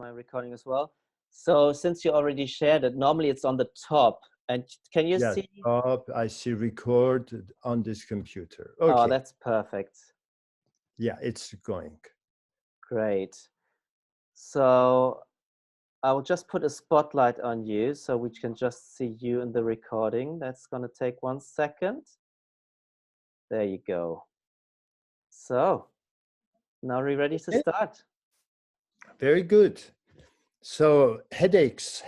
my recording as well. So since you already shared it, normally it's on the top. And can you Yes, see? I see record on this computer. Oh, Okay. that's perfect. Yeah, it's going. Great. So I'll just put a spotlight on you so we can just see you in the recording. That's going to take 1 second. There you go. So now we're ready to start. Very good. So headaches.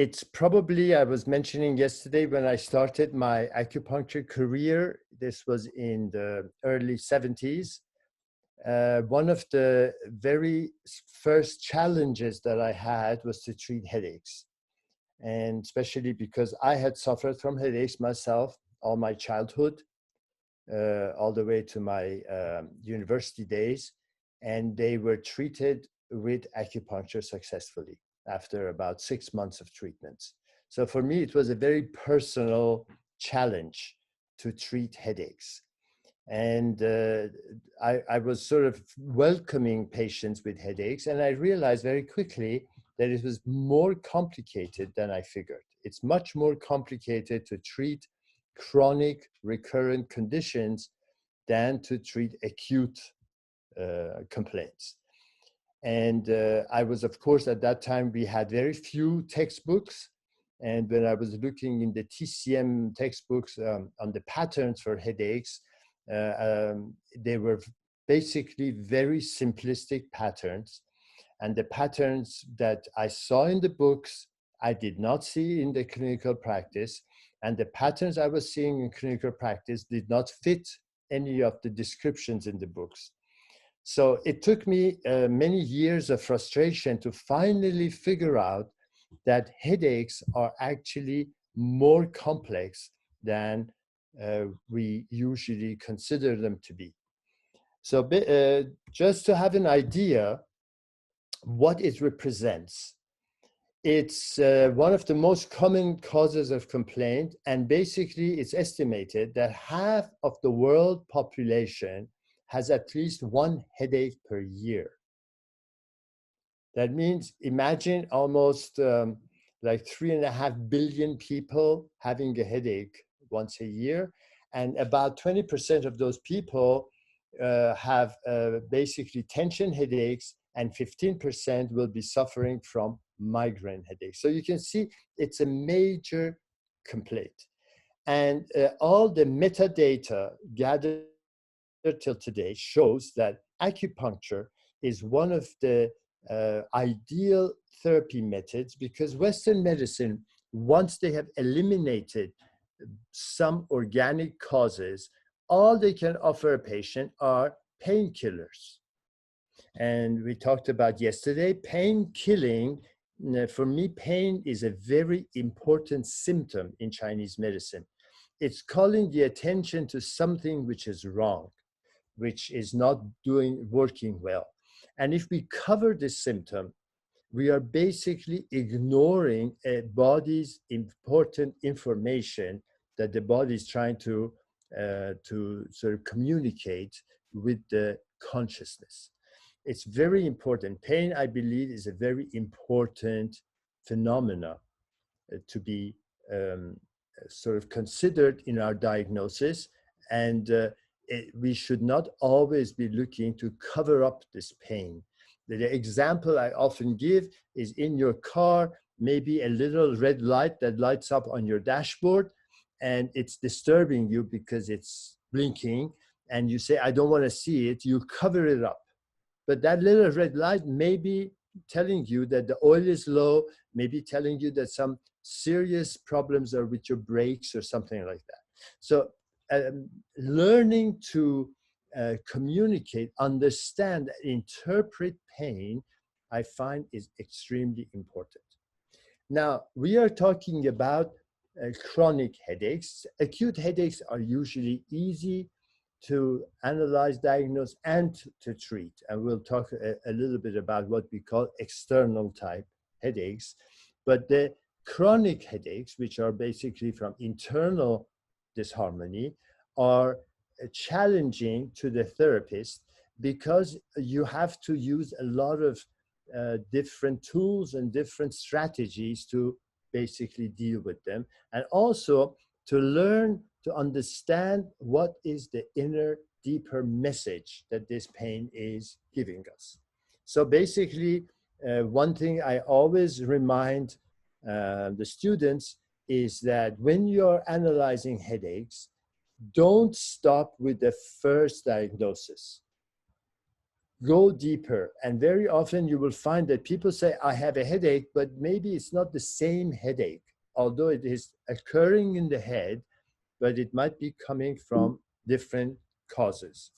It's probably, I was mentioning yesterday when I started my acupuncture career, this was in the early 70s. One of the very first challenges that I had was to treat headaches. And especially because I had suffered from headaches myself all my childhood, all the way to my university days. And they were treated with acupuncture successfully after about 6 months of treatments. So for me, it was a very personal challenge to treat headaches. And I was sort of welcoming patients with headaches, and I realized very quickly that it was more complicated than I figured. It's much more complicated to treat chronic recurrent conditions than to treat acute complaints. And I was, of course, at that time, we had very few textbooks. And when I was looking in the TCM textbooks on the patterns for headaches, they were basically very simplistic patterns. And the patterns that I saw in the books, I did not see in the clinical practice. And the patterns I was seeing in clinical practice did not fit any of the descriptions in the books. So it took me many years of frustration to finally figure out that headaches are actually more complex than we usually consider them to be. So just to have an idea what it represents, it's one of the most common causes of complaint, and basically it's estimated that half of the world population has at least one headache per year. That means imagine almost like 3.5 billion people having a headache once a year, and about 20% of those people have basically tension headaches, and 15% will be suffering from migraine headaches. So you can see it's a major complaint. And all the metadata gathered till today shows that acupuncture is one of the ideal therapy methods, because Western medicine, once they have eliminated some organic causes, all they can offer a patient are painkillers. And we talked about yesterday, pain killing. For me, pain is a very important symptom in Chinese medicine. It's calling the attention to something which is wrong, which is not working well. And if we cover this symptom, we are basically ignoring a body's important information that the body is trying to sort of communicate with the consciousness. It's very important. Pain, I believe, is a very important phenomena to be sort of considered in our diagnosis. And we should not always be looking to cover up this pain. The example I often give is in your car, maybe a little red light that lights up on your dashboard, and it's disturbing you because it's blinking, and you say, I don't want to see it. You cover it up. But that little red light may be telling you that the oil is low, maybe telling you that some serious problems are with your brakes or something like that. So learning to communicate, understand, interpret pain, I find is extremely important. Now, we are talking about chronic headaches. Acute headaches are usually easy to analyze, diagnose, and to treat. And we'll talk a little bit about what we call external type headaches. But the chronic headaches, which are basically from internal disharmony, are challenging to the therapist because you have to use a lot of different tools and different strategies to basically deal with them, and also to learn to understand what is the inner deeper message that this pain is giving us. So basically, one thing I always remind the students is that when you're analyzing headaches, don't stop with the first diagnosis. Go deeper. And very often you will find that people say, I have a headache, but maybe it's not the same headache, although it is occurring in the head, but it might be coming from different causes.